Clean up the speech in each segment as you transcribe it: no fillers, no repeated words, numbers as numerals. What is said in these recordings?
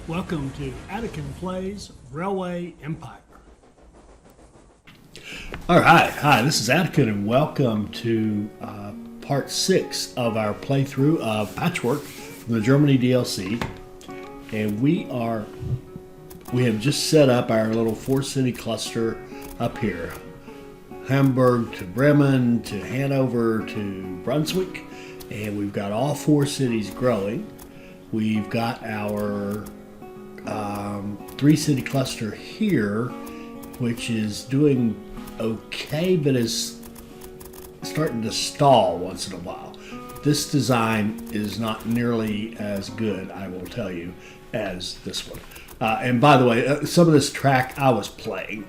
Welcome to Attican Plays Railway Empire. All right, hi, this is Attican, and welcome to part 6 of our playthrough of Patchwork from the Germany DLC. And we have just set up our little 4-city cluster up here. Hamburg to Bremen to Hanover to Brunswick, and we've got all 4 cities growing. We've got our 3-city cluster here, which is doing okay, but is starting to stall once in a while. This design is not nearly as good, I will tell you, as this one. And by the way, some of this track I was playing.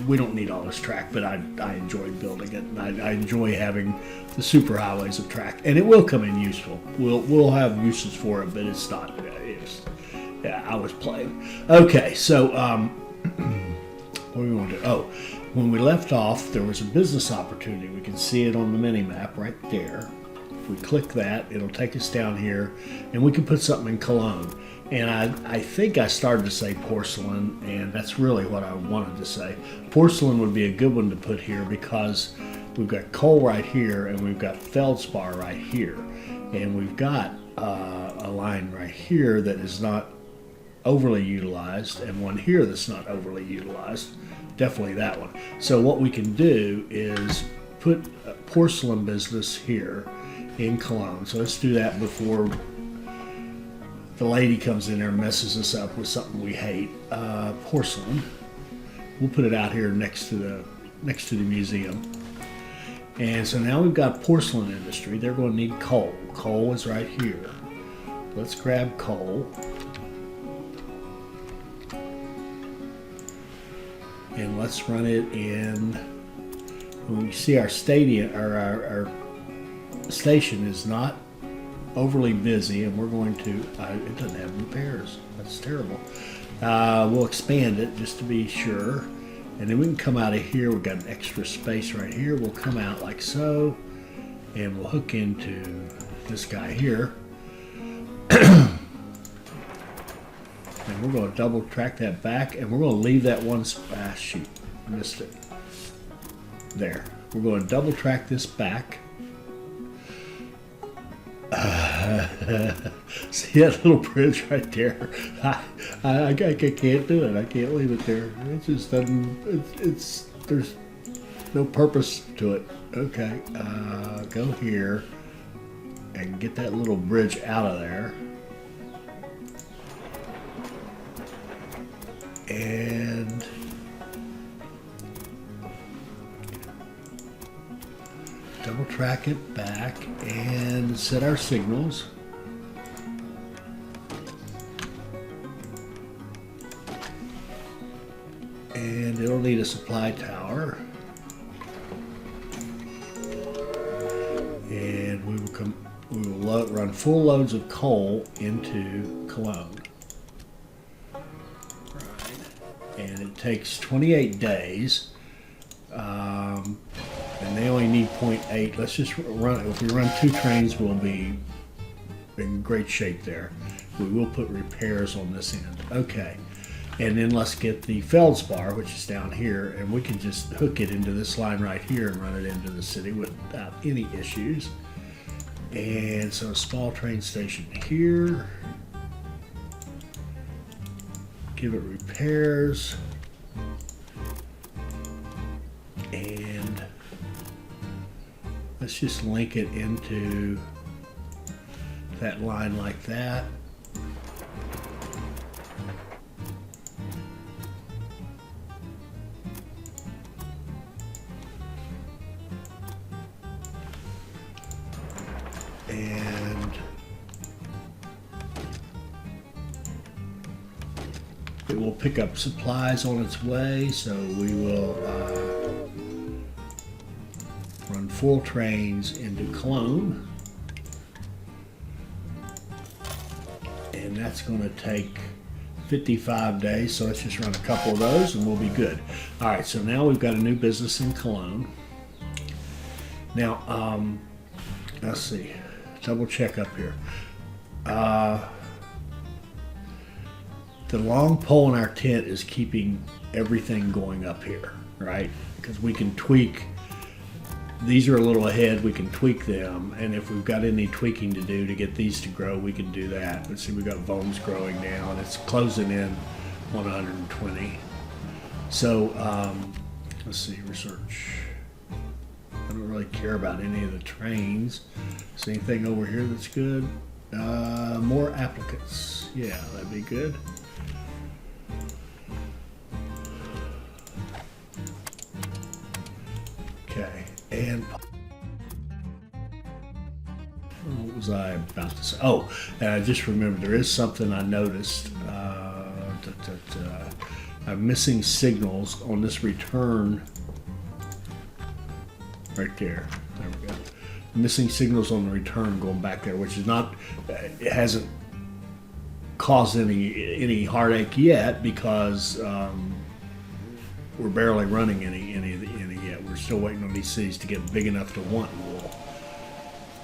We don't need all this track, but I enjoyed building it, and I enjoy having the superhighways of track, and it will come in useful. We'll have uses for it, but it's not. Yeah, I was playing. Okay, so what do we want to do? Oh, when we left off, there was a business opportunity. We can see it on the mini map right there. If we click that, it'll take us down here, and we can put something in Cologne. And I think I started to say porcelain, and that's really what I wanted to say. Porcelain would be a good one to put here because we've got coal right here, and we've got feldspar right here. And we've got a line right here that is not overly utilized, and one here that's not overly utilized. Definitely that one. So what we can do is put a porcelain business here in Cologne. So let's do that before the lady comes in there and messes us up with something we hate. Porcelain. We'll put it out here next to the museum. And so now we've got porcelain industry. They're going to need coal. Coal is right here. Let's grab coal. And let's run it in. When you see our stadium, or our station is not overly busy, and we're going to, it doesn't have repairs. That's terrible. We'll expand it just to be sure. And then we can come out of here. We've got an extra space right here. We'll come out like so, and we'll hook into this guy here. And we're going to double track that back, and we're going to leave that one shoot, I missed it. There. We're going to double track this back. See that little bridge right there? I can't do it. I can't leave it there. It just doesn't. There's no purpose to it. Okay, go here and get that little bridge out of there. And double track it back and set our signals. And it'll need a supply tower. And we will run full loads of coal into Cologne. And it takes 28 days, and they only need 0.8. Let's just run. If we run 2 trains, we'll be in great shape there. We will put repairs on this end. Okay, and then let's get the feldspar, which is down here, and we can just hook it into this line right here and run it into the city without any issues. And so a small train station here. Give it repairs, and let's just link it into that line like that. And it will pick up supplies on its way, so we will run full trains into Cologne. And that's going to take 55 days, so let's just run a couple of those and we'll be good. All right, so now we've got a new business in Cologne. Now, let's see, double check up here. the long pole in our tent is keeping everything going up here, right? Because we can tweak. These are a little ahead, we can tweak them, and if we've got any tweaking to do to get these to grow, we can do that. Let's see, we've got Vomes growing now, and it's closing in on 120. So, let's see, research. I don't really care about any of the trains. Is anything over here that's good? More applicants. Yeah, that'd be good. Okay, and what was I about to say? Oh, and I just remembered there is something I noticed. I'm missing signals on this return. Right there. There we go. Missing signals on the return going back there, which is not. It hasn't caused any heartache yet because we're barely running any yet. We're still waiting on these cities to get big enough to want wool.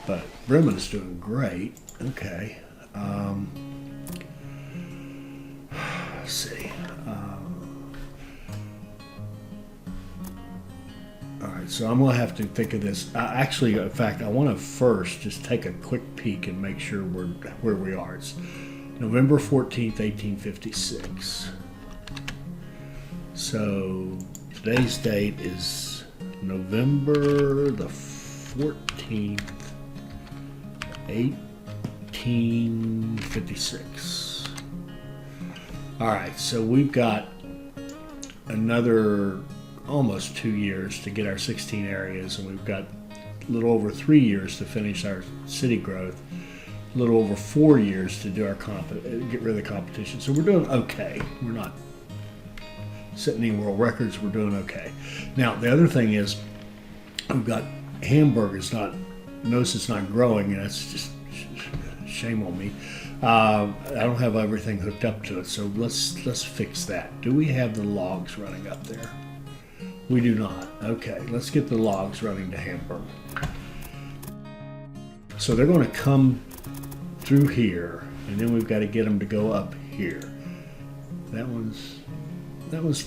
But Bremen's doing great. Okay. Let's see. All right, so I'm gonna have to think of this. Actually, in fact, I want to first just take a quick peek and make sure we're where we are. It's November 14th, 1856. So today's date is November the 14th, 1856. All right, so we've got another almost 2 years to get our 16 areas, and we've got a little over 3 years to finish our city growth, a little over 4 years to do our get rid of the competition. So we're doing okay. We're not setting any world records. We're doing okay. Now the other thing is we've got Hamburg is not. Notice it's not growing, and that's just shame on me. I don't have everything hooked up to it, so let's fix that. Do we have the logs running up there? We do not. Okay, let's get the logs running to Hamburg. So they're going to come through here, and then we've got to get them to go up here. That one's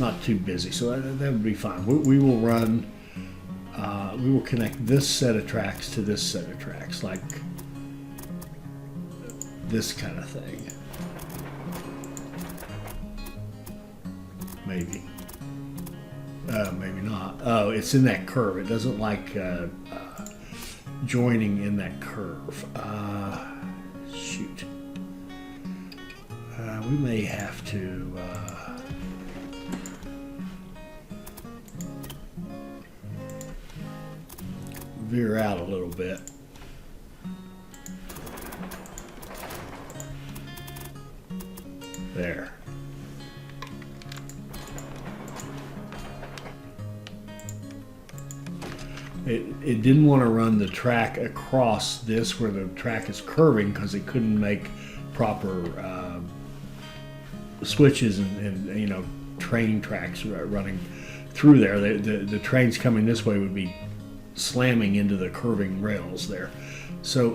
not too busy, so that would be fine. We will run. We will connect this set of tracks to this set of tracks, like this kind of thing. Maybe. Maybe not. Oh, it's in that curve. It doesn't like joining in that curve. Shoot. We may have to veer out a little bit. There. It didn't want to run the track across this where the track is curving because it couldn't make proper switches and train tracks running through there. The trains coming this way would be slamming into the curving rails there. So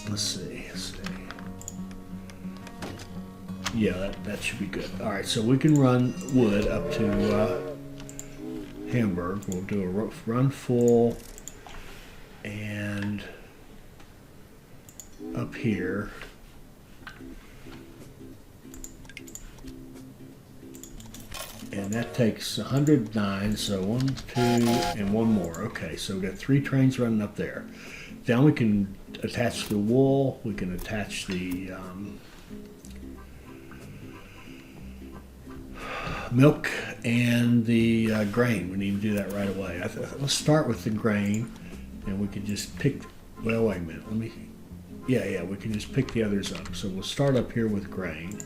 let's see. Yeah, that should be good. All right, so we can run wood up to Hamburg. We'll do a run full and up here. And that takes 109, so 1, 2, and one more. Okay, so we've got 3 trains running up there. Now we can attach the wool, we can attach the milk and the grain. We need to do that right away. Let's start with the grain, and we can just pick. Well, wait a minute. Let me. Yeah. We can just pick the others up. So we'll start up here with grain.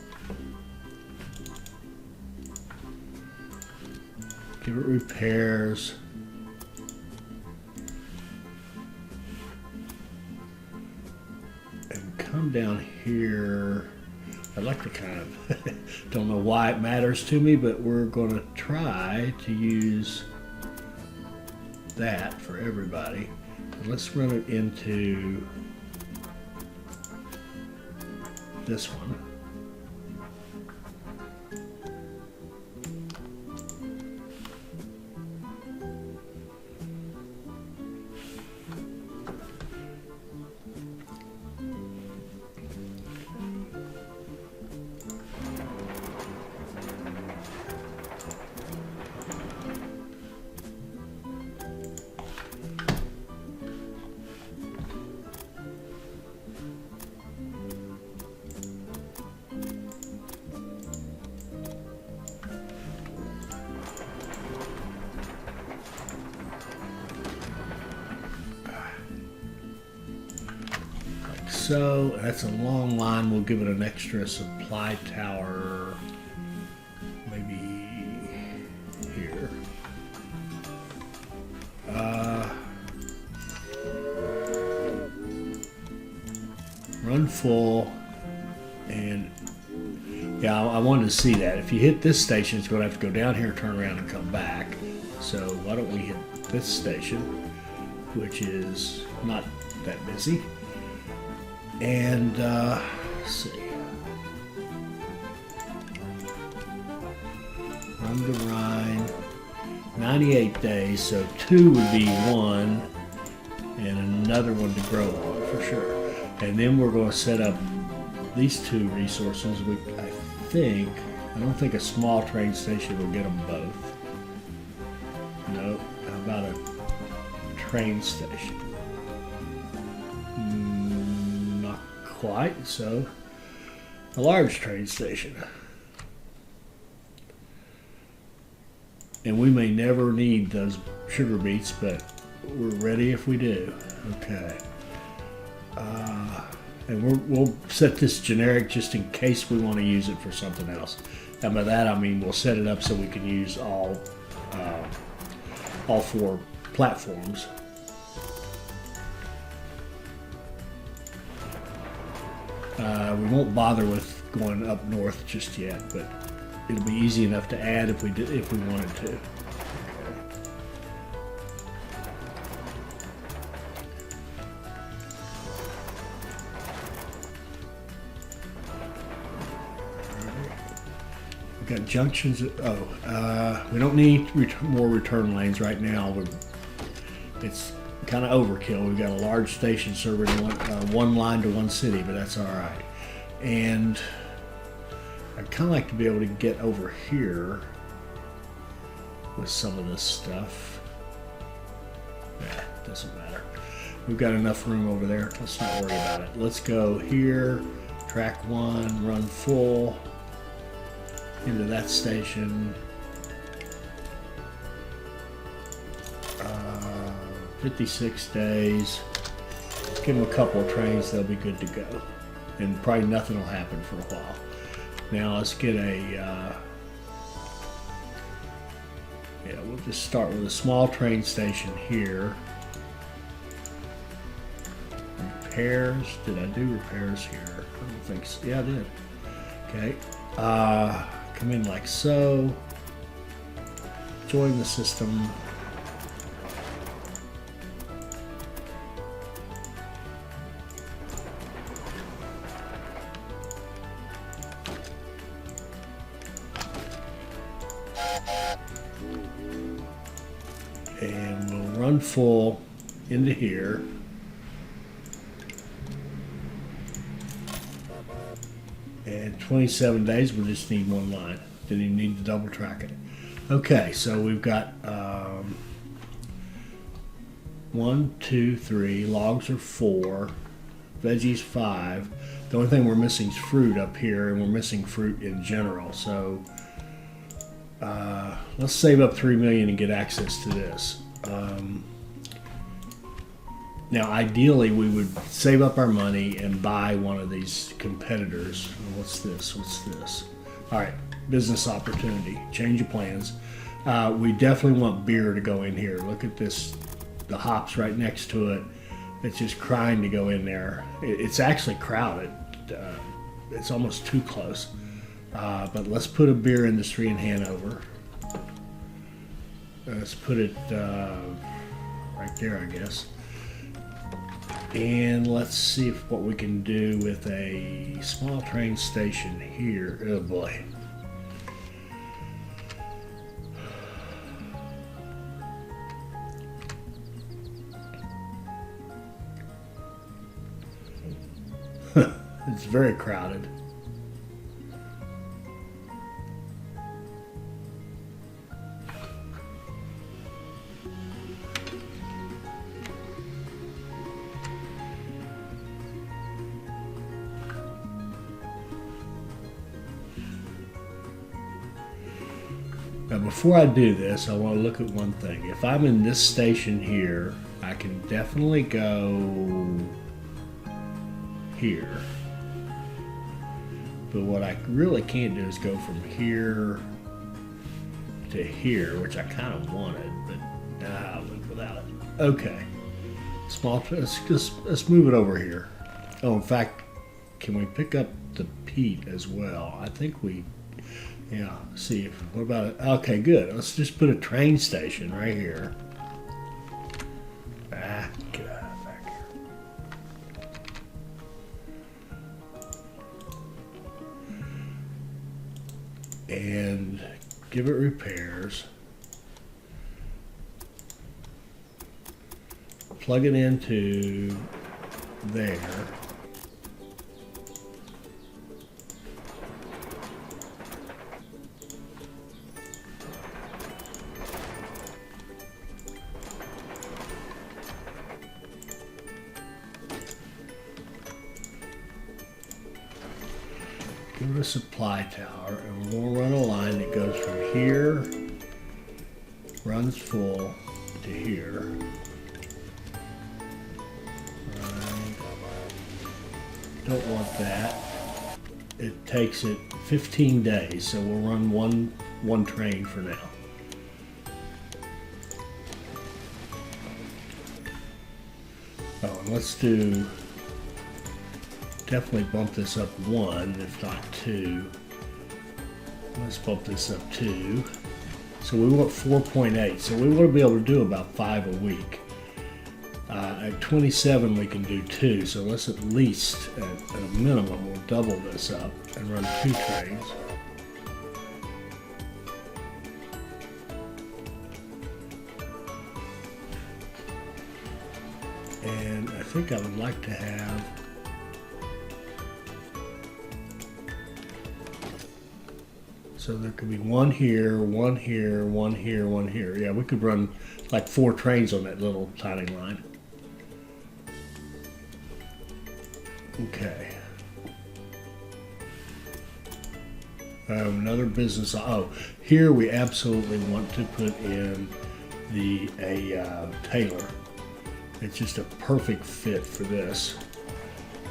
Give it repairs. And come down here. I'd like to kind of, don't know why it matters to me, but we're going to try to use that for everybody. And let's run it into this one. so. That's a long line. We'll give it an extra supply tower. Maybe here. Run full. And yeah, I wanted to see that. If you hit this station, it's going to have to go down here, turn around, and come back. So why don't we hit this station, which is not that busy. And let's see. Run to Rhine. 98 days, so 2 would be 1, and another one to grow on for sure. And then we're going to set up these 2 resources. I don't think a small train station will get them both. No, how about a train station? Not quite, so a large train station. And we may never need those sugar beets, but we're ready if we do. Okay. And we'll set this generic just in case we want to use it for something else. And by that I mean we'll set it up so we can use all 4 platforms. We won't bother with going up north just yet, but it'll be easy enough to add if we wanted to. We've got junctions. We don't need more return lanes right now. It's kind of overkill. We've got a large station serving one line to one city, but that's all right. And I'd kind of like to be able to get over here with some of this stuff. Doesn't matter. We've got enough room over there. Let's not worry about it. Let's go here, track 1, run full into that station. 56 days. Give them a couple of trains, they'll be good to go. And probably nothing will happen for a while. Now let's get we'll just start with a small train station here. Repairs, did I do repairs here? I don't think so. Yeah, I did. Okay. Come in like so. Join the system. And we'll run full into here. And 27 days, we'll just need 1 line. Didn't even need to double track it. Okay, so we've got 1, 2, 3. Logs are 4. Veggies 5. The only thing we're missing is fruit up here, and we're missing fruit in general. So let's save up $3 million and get access to this. Now, ideally, we would save up our money and buy one of these competitors. What's this? What's this? All right, business opportunity. Change of plans. We definitely want beer to go in here. Look at this. The hops right next to it. It's just crying to go in there. It's actually crowded. It's almost too close. But let's put a beer industry in Hanover. Let's put it right there, I guess. And let's see what we can do with a small train station here. Oh boy. It's very crowded. Now, before I do this, I want to look at one thing. If I'm in this station here, I can definitely go here. But what I really can't do is go from here to here, which I kind of wanted, but I'll live without it. Okay, let's move it over here. Oh, in fact, can we pick up the peat as well? I think we, yeah, see, what about it? Okay, good. Let's just put a train station right here. Get out of back here. And give it repairs. Plug it into there. Give it a supply tower, and we're going to run a line that goes from here, runs full to here. Don't want that. It takes it 15 days, so we'll run one train for now. Oh, and let's do, definitely bump this up 1, if not 2. Let's bump this up 2. So we want 4.8, so we want to be able to do about 5 a week. At 27 we can do 2, so let's at least, at a minimum, we'll double this up and run 2 trains. And I think I would like to have so there could be 1 here, 1 here, 1 here, 1 here. Yeah, we could run like 4 trains on that little tiny line. Okay. Another business. Oh, here we absolutely want to put in a Tailor. It's just a perfect fit for this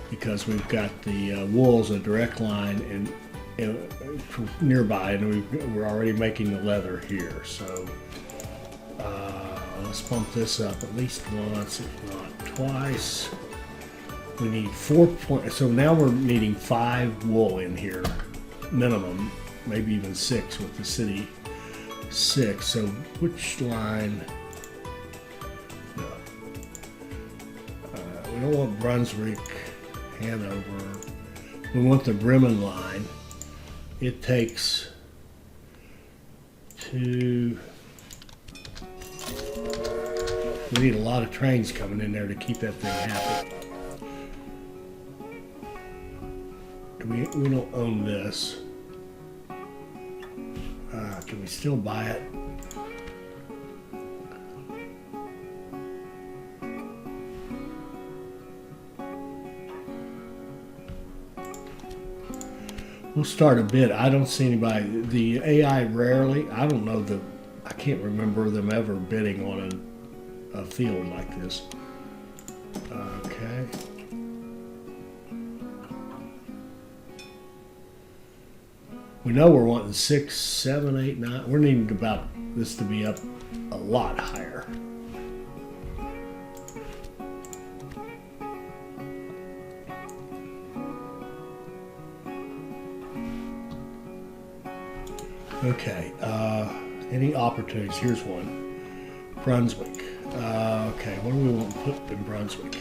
because we've got the wool as a direct line and nearby, and we're already making the leather here. So let's bump this up at least once, if not twice. We need 4 points, so now we're needing 5 wool in here, minimum, maybe even 6 with the city 6. So which line? No. We don't want Brunswick, Hanover. We want the Bremen line. It takes 2. We need a lot of trains coming in there to keep that thing happy. We don't own this. Can we still buy it? We'll start a bid. I don't see anybody. The AI rarely. I don't know that. I can't remember them ever bidding on a field like this. Okay. We know we're wanting 6, 7, 8, 9. We're needing about this to be up a lot higher. Okay. Any opportunities? Here's one. Brunswick. Okay. What do we want to put in Brunswick?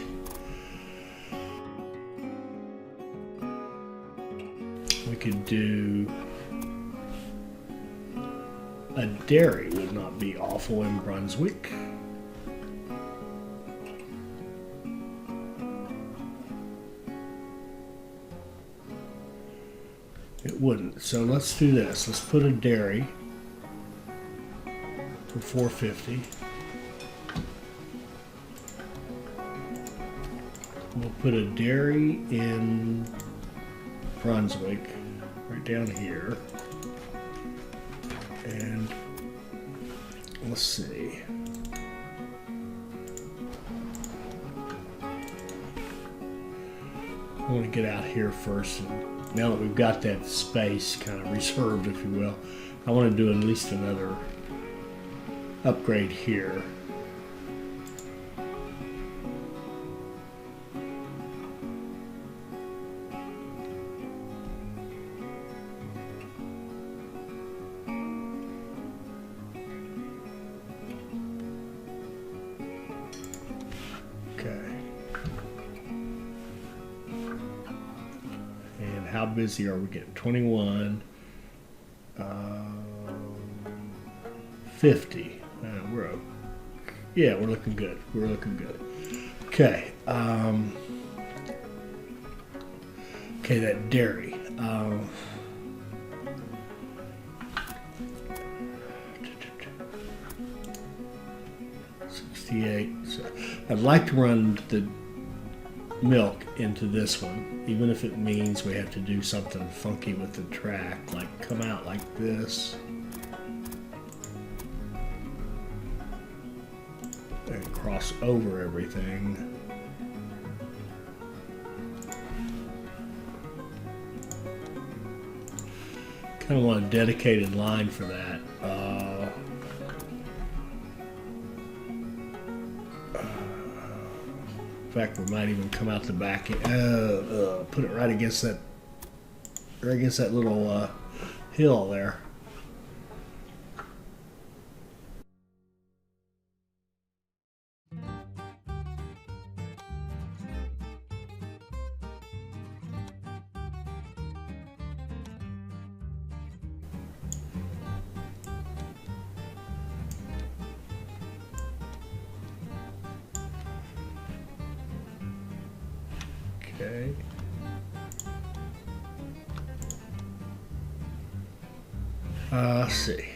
We could do a dairy would not be awful in Brunswick. It wouldn't. So let's do this. Let's put a dairy for 450. We'll put a dairy in Brunswick right down here. And let's see. I want to get out here first, and now that we've got that space kind of reserved, if you will, I want to do at least another upgrade here. How busy are we getting? 21, 50. Yeah, we're looking good. We're looking good. Okay. Okay, that dairy. 68. So I'd like to run the milk into this one, even if it means we have to do something funky with the track, like come out like this and cross over everything. Kind of want a dedicated line for that. In fact, we might even come out the back and put it right against that little hill there. Okay. Let's see.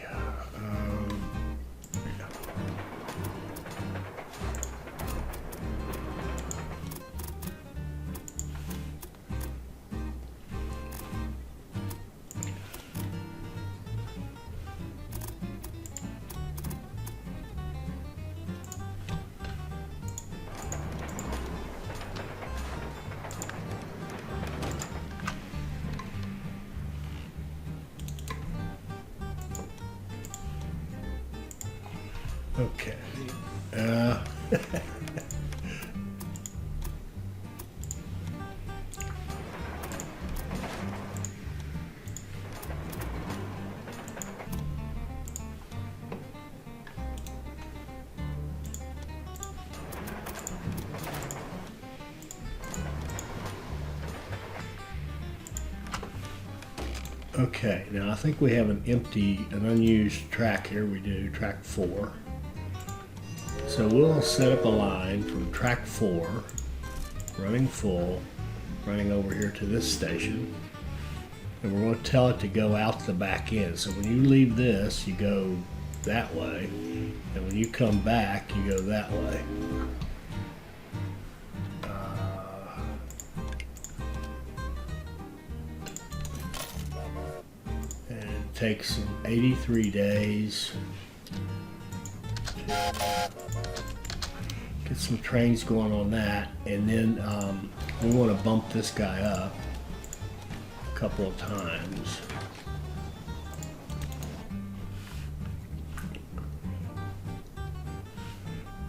Okay. Okay, now I think we have an unused track here. We do track 4. So we'll set up a line from track 4, running full, running over here to this station. And we're going to tell it to go out the back end. So when you leave this, you go that way. And when you come back, you go that way. And it takes 83 days. Get some trains going on that, and then we want to bump this guy up a couple of times.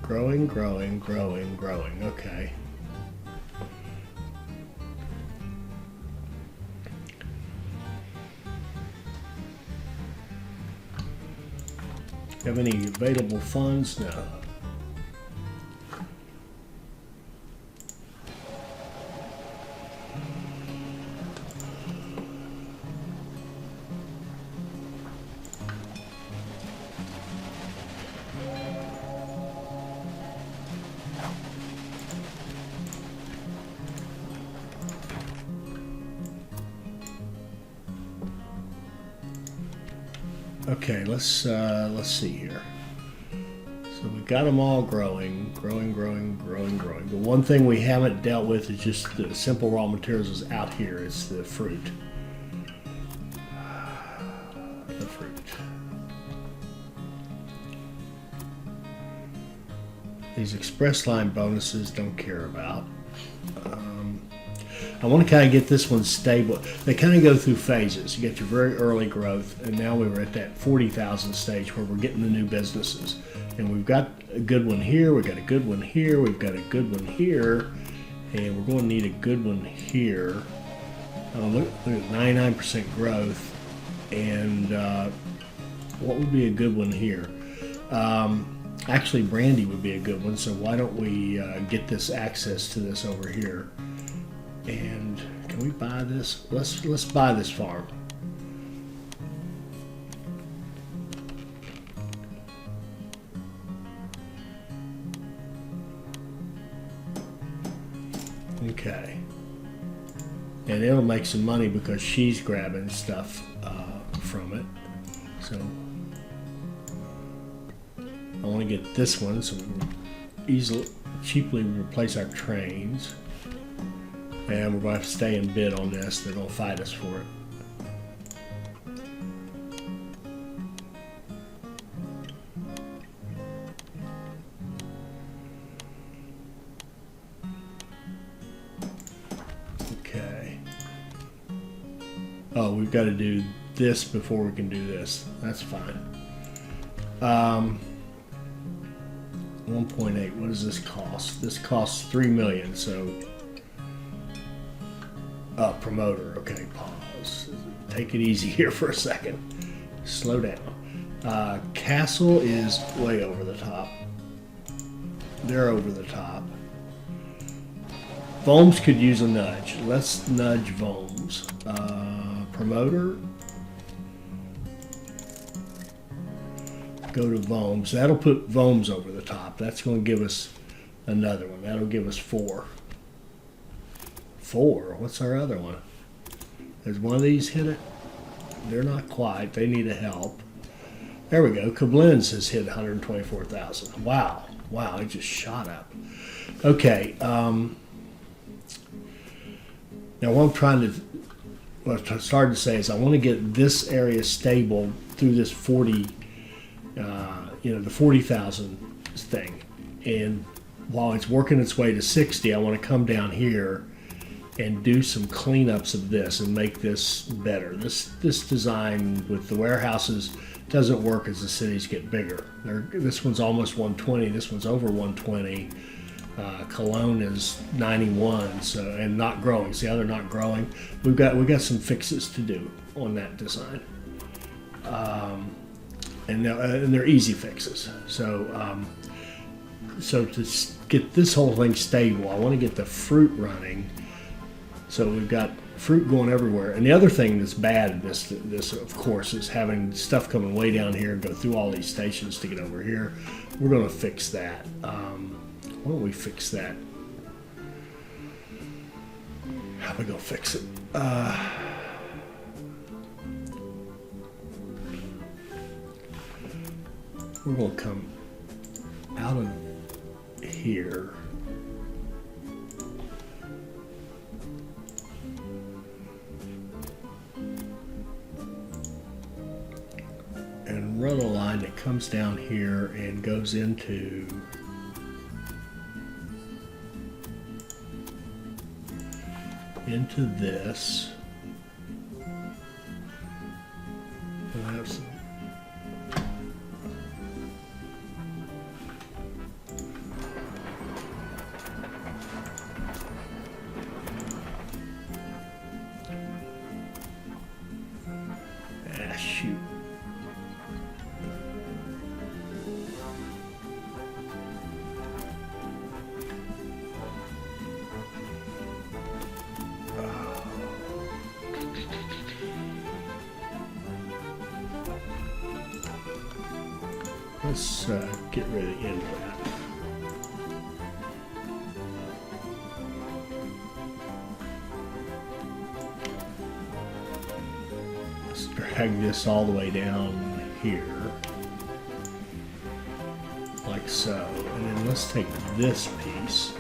Growing, growing, growing, growing. Okay. Have any available funds? No. Okay, let's see here. So we got them all growing. The one thing we haven't dealt with is just the simple raw materials is out here. It's the fruit. The fruit. These express line bonuses don't care about. I want to kind of get this one stable. They kind of go through phases. You get your very early growth, and now we were at that 40,000 stage where we're getting the new businesses. And we've got a good one here, we've got a good one here, we've got a good one here, and we're going to need a good one here. Look at 99% growth, and what would be a good one here? Actually, brandy would be a good one, so why don't we get this access to this over here? And can we buy this? Let's buy this farm. Okay. And it'll make some money because she's grabbing stuff from it. So I want to get this one so we can easily, cheaply replace our trains. And we're going to have to stay and bid on this. They're going to fight us for it. Okay. Oh, we've got to do this before we can do this. That's fine. 1.8. What does this cost? This costs 3 million. So. Promoter. Okay, pause. Take it easy here for a second. Slow down. Castle is way over the top. They're over the top. Vomes could use a nudge. Let's nudge Vomes. Promoter. Go to Vomes. That'll put Vomes over the top. That's going to give us another one. That'll give us 4. 4. What's our other one? Does one of these hit it? They're not quite. They need a help. There we go. Koblenz has hit 124,000. Wow. Wow, it just shot up. Okay. Now what I'm trying to, what I started to say is I want to get this area stable through this 40, the 40,000 thing. And while it's working its way to 60, I want to come down here and do some cleanups of this and make this better. This design with the warehouses doesn't work as the cities get bigger. This one's almost 120. This one's over 120. Cologne is 91, so and not growing. See how they're not growing? We've got some fixes to do on that design, and they're easy fixes. So to get this whole thing stable, I want to get the fruit running. So we've got fruit going everywhere. And the other thing that's bad in this of course, is having stuff coming way down here and go through all these stations to get over here. We're going to fix that. Why don't we fix that? How are we going to fix it? We're going to come out of here. And run a line that comes down here and goes into this. We'll have some shoot. Let's get rid of the end of that. Let's drag this all the way down here, like so. And then let's take this piece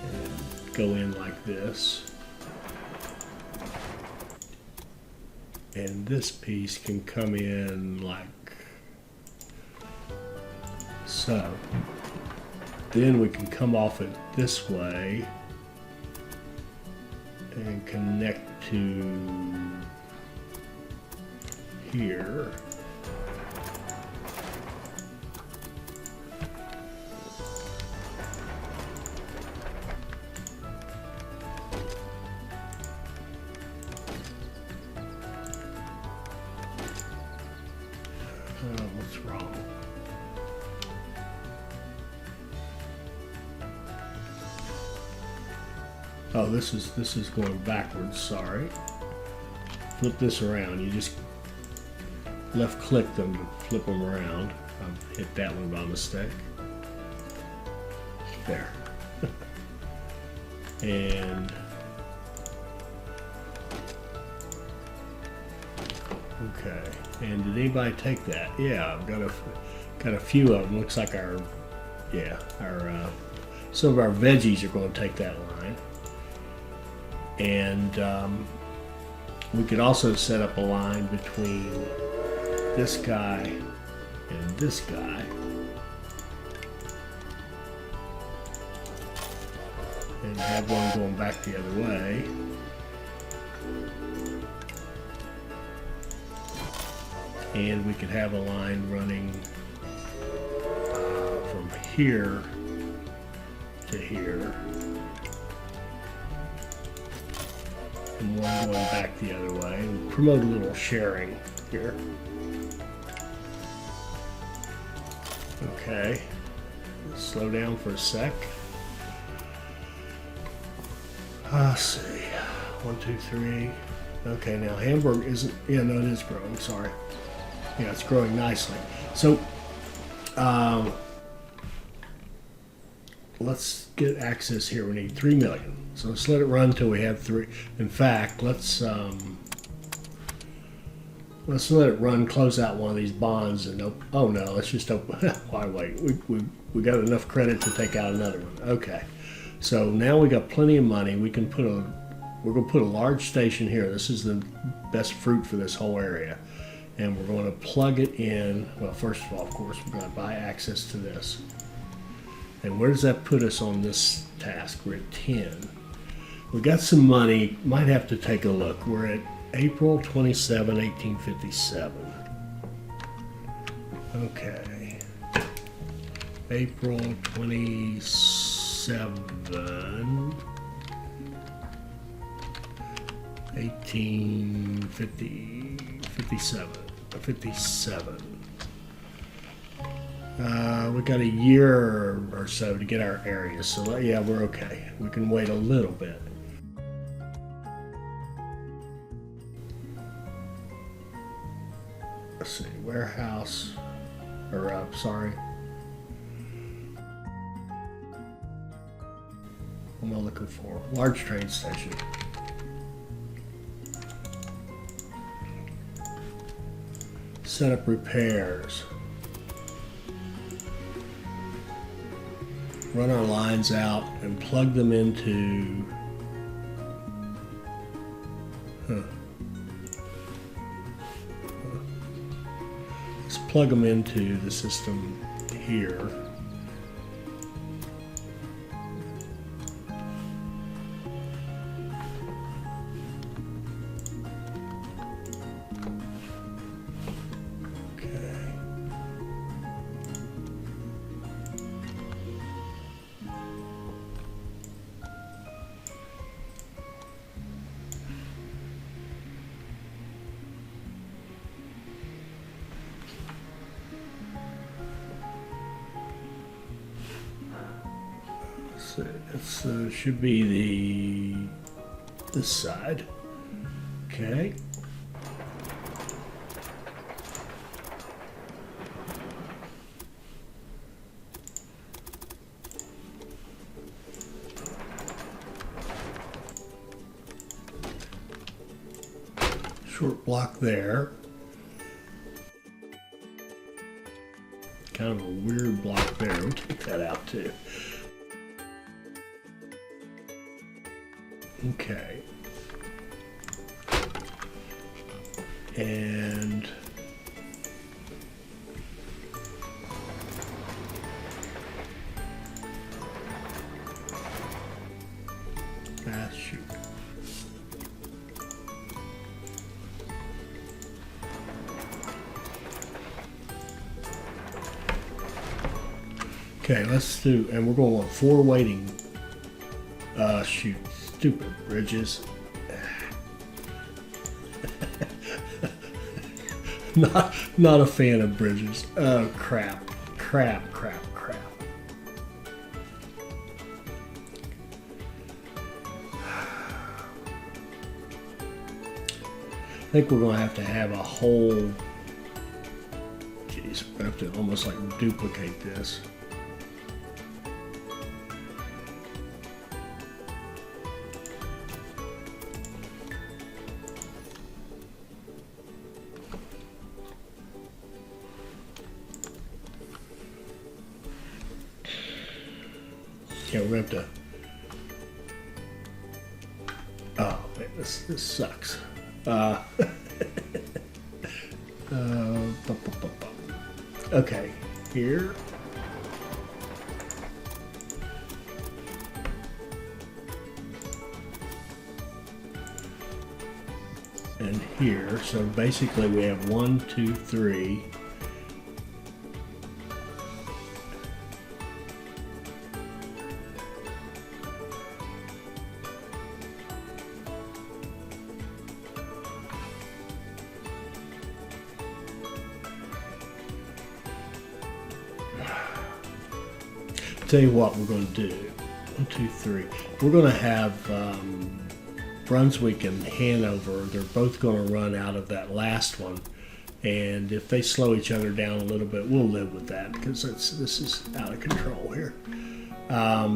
and go in like this. And this piece can come in like so. Then we can come off it this way connect to here. What's wrong? Oh, this is going backwards, sorry. Flip this around. You just left click them to flip them around. I hit that one by mistake. There. And okay. And did anybody take that? Yeah, I've got a few of them. Looks like our some of our veggies are going to take that line. And we could also set up a line between this guy and this guy. And have one going back the other way. And we could have a line running from here to here. And one going back the other way. And promote a little sharing here. Okay. Slow down for a sec. Let's see. 1, 2, 3. Okay, now Hamburg isn't. Yeah, no, it is growing. Sorry. Yeah, it's growing nicely. So, let's get access here. We need 3 million. So let's let it run until we have 3. In fact, let's let it run. Close out one of these bonds and open. Oh no, let's just open. Why wait? We got enough credit to take out another one. Okay. So now we got plenty of money. We can put we're going to put a large station here. This is the best fruit for this whole area. And we're going to plug it in. Well, first of all, of course, we're going to buy access to this. And where does that put us on this task? We're at 10. We got some money. Might have to take a look. We're at April 27, 1857. Okay. April 27, 57. We got a year or so to get our area, so yeah, we're okay. We can wait a little bit. Let's see, warehouse, or sorry. What am I looking for? Large train station. Set up repairs. Run our lines out and plug them into let's plug them into the system here. It should be this side. Okay. Short block there. Kind of a weird block there. We'll take that out too. Okay. And shoot. Okay, let's do, and we're going on 4 waiting. Shoot, stupid bridges. Not a fan of bridges. Oh crap, crap, crap, crap. I think we're going to have a whole. Jeez, we have to almost like duplicate this. Yeah, we're going to have to. Oh man, this sucks. Okay, here. And here, so basically we have 1, 2, 3. Tell you what we're going to do. 1, 2, 3. We're going to have Brunswick and Hanover. They're both going to run out of that last one, and if they slow each other down a little bit, we'll live with that because this is out of control here. I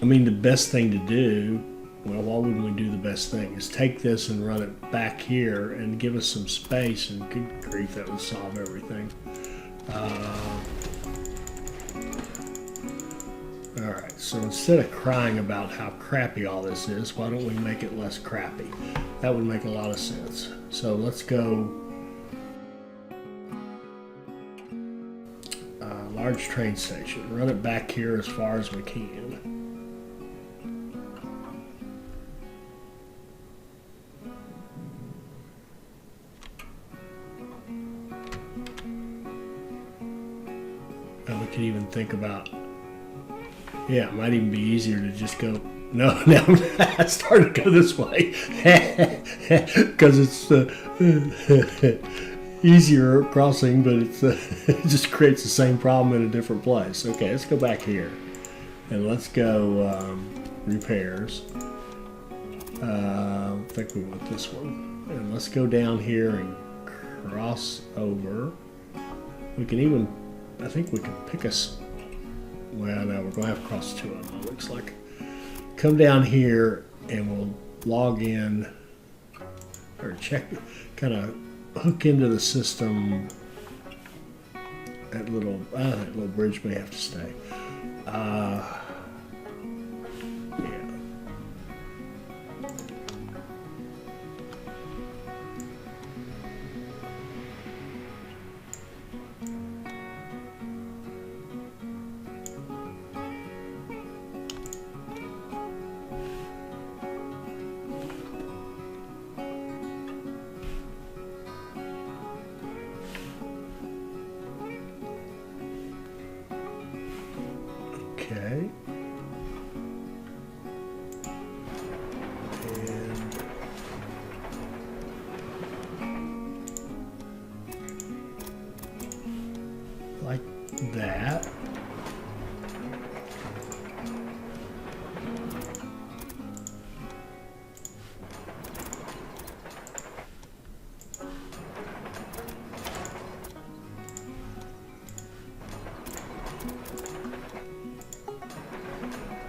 mean, the best thing to do. Well, why wouldn't we do the best thing? Is take this and run it back here and give us some space, and good grief, that would solve everything. Alright, so instead of crying about how crappy all this is, why don't we make it less crappy? That would make a lot of sense. So let's go large train station. Run it back here as far as we can. And we could even think about, yeah, it might even be easier to just go, no, now I started to go this way because it's easier crossing, but it just creates the same problem in a different place. Okay, let's go back here and let's go repairs. I think we want this one, and let's go down here and cross over. We can even, I think we can pick us. Well, no, we're going to have to cross 2 of them, it looks like. Come down here and we'll log in or check, kind of hook into the system. That little bridge may have to stay. Yeah. Okay. And like that.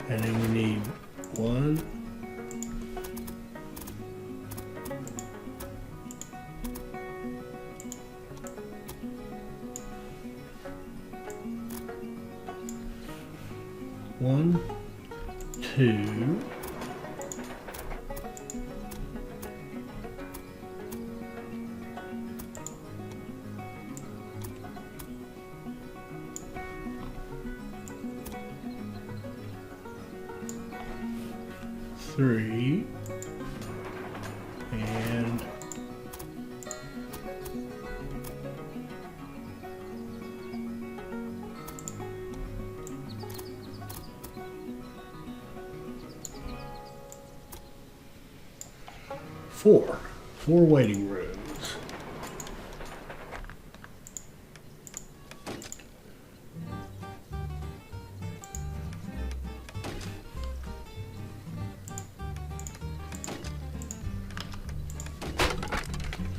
And then we need 1, 1, 2, three, and 4. four waiting rooms.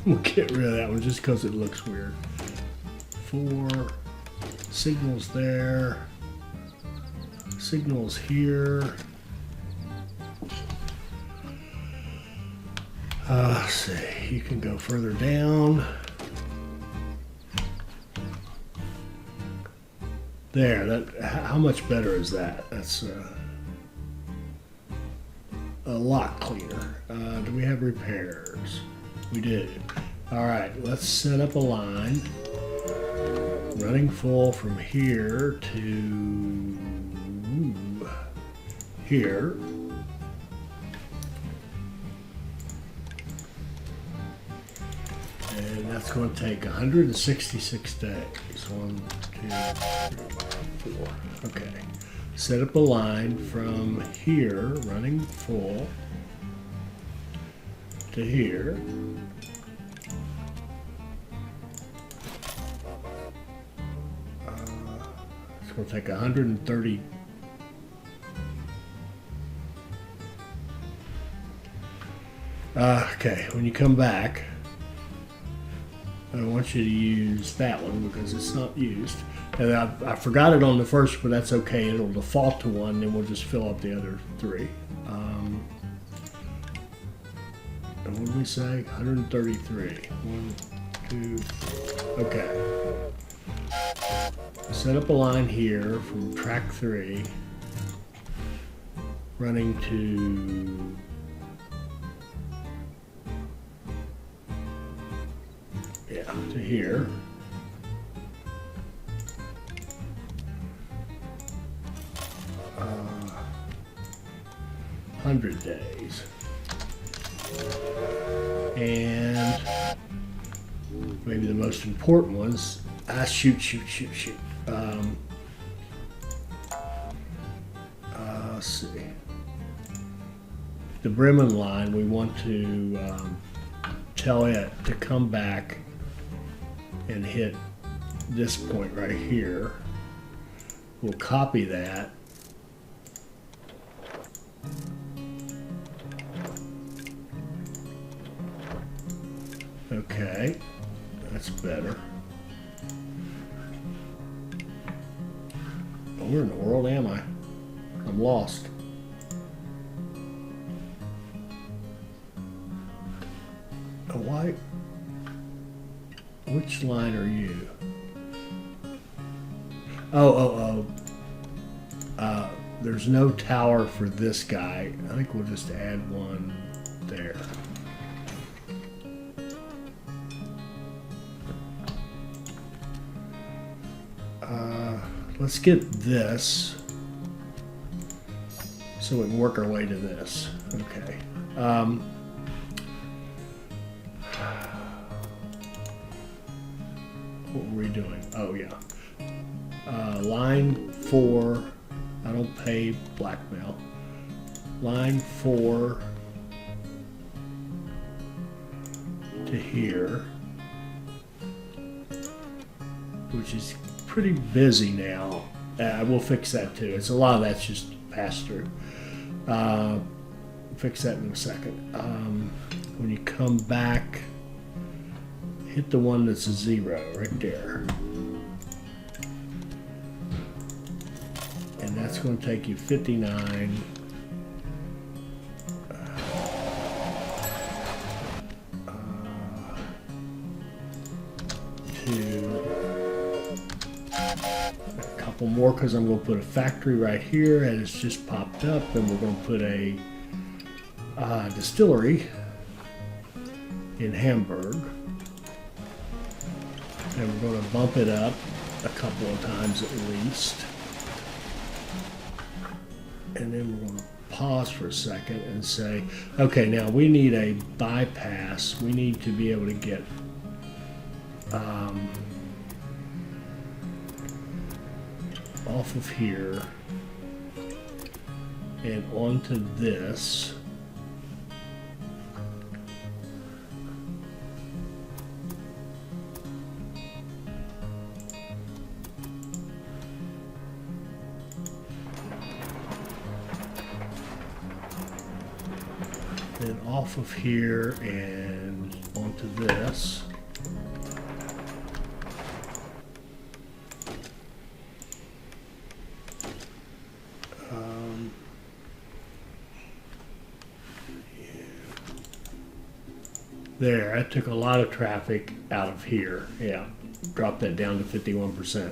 We'll get rid of that one just because it looks weird. 4 signals there, signals here. Let's see, you can go further down. There, that, how much better is that? That's a lot cleaner. Do we have repairs? We do. All right, let's set up a line running full from here to here. And that's going to take 166 days. 1, 2, 3, 4. Okay. Set up a line from here, running full, to here. It's going to take 130. Okay, when you come back, I want you to use that one because it's not used. And I forgot it on the first, but that's okay. It'll default to 1, then we'll just fill up the other 3. And what did we say? 133. 1, 2, okay. Set up a line here from track 3, running to to here. Uh, 100 days. And maybe the most important ones. Shoot. Let's see. The Bremen line, we want to tell it to come back and hit this point right here. We'll copy that. Okay, that's better. Where in the world am I? I'm lost. Why? Which line are you? There's no tower for this guy. I think we'll just add one there. Let's get this so we can work our way to this. Okay. What were we doing? Oh, yeah. Line 4, I don't pay blackmail. Line 4 to here, which is pretty busy now. We'll fix that too. It's a lot of that's just pass through. Fix that in a second. When you come back, hit the one that's a 0 right there. And that's going to take you 59. More because I'm going to put a factory right here and it's just popped up, and we're going to put a distillery in Hamburg, and we're going to bump it up a couple of times at least, and then we're going to pause for a second and say, okay, now we need a bypass. We need to be able to get off of here and onto this off of here and onto this. There, I took a lot of traffic out of here. Yeah, dropped that down to 51%.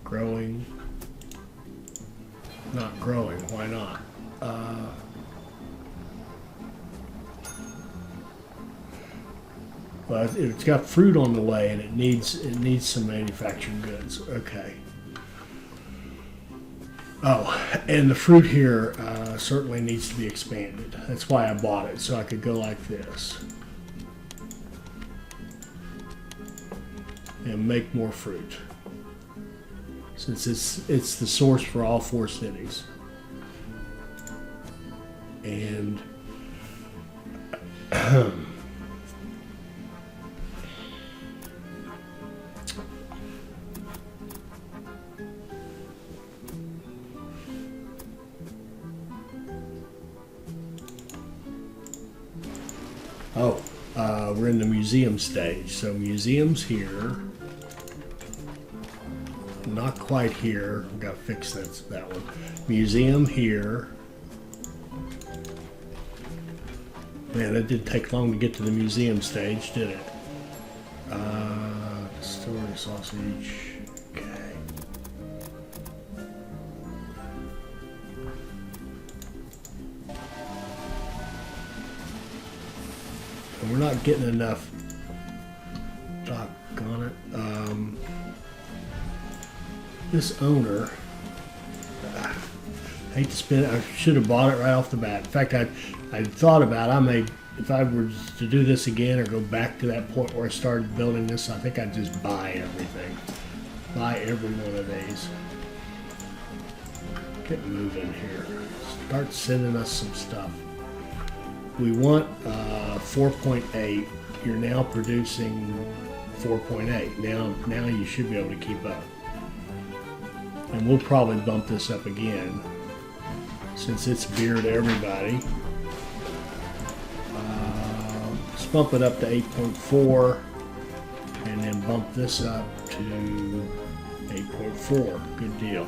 Growing, not growing. Why not? Well, it's got fruit on the way, and it needs some manufactured goods. Okay. Oh, and the fruit here certainly needs to be expanded. That's why I bought it, so I could go like this and make more fruit, since it's the source for all 4 cities. And we're in the museum stage. So museums here, not quite here. We've got to fix that one. Museum here. Man, it didn't take long to get to the museum stage, did it? Distillery sausage. Okay. And we're not getting enough. Doggone it. This owner. I hate to spend it. I should have bought it right off the bat. In fact, I thought about if I were to do this again or go back to that point where I started building this, I think I'd just buy everything. Buy every one of these. Get moving here. Start sending us some stuff. We want 4.8. You're now producing 4.8. Now you should be able to keep up. And we'll probably bump this up again since it's beer to everybody. Let's bump it up to 8.4 and then bump this up to 8.4. Good deal.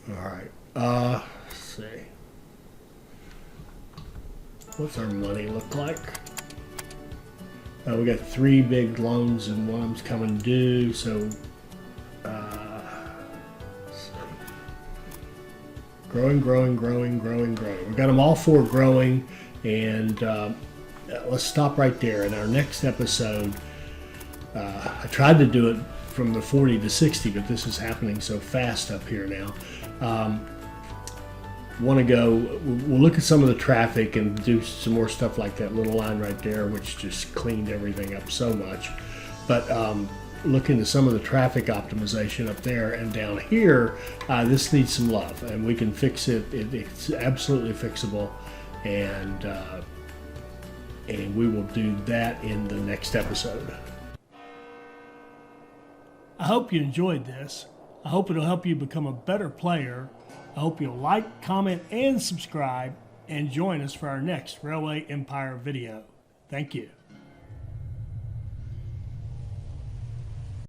All right. Let's see. What's our money look like? We got 3 big loans and one of them's coming due, so let's see. Growing. We've got them all 4 growing, and let's stop right there. In our next episode, I tried to do it from the 40 to 60, but this is happening so fast up here now. We'll look at some of the traffic and do some more stuff like that little line right there, which just cleaned everything up so much. But look into some of the traffic optimization up there, and down here, this needs some love, and we can fix it. It's absolutely fixable, and we will do that in the next episode. I hope you enjoyed this. I hope it'll help you become a better player. I hope you'll like, comment, and subscribe, and join us for our next Railway Empire video. Thank you.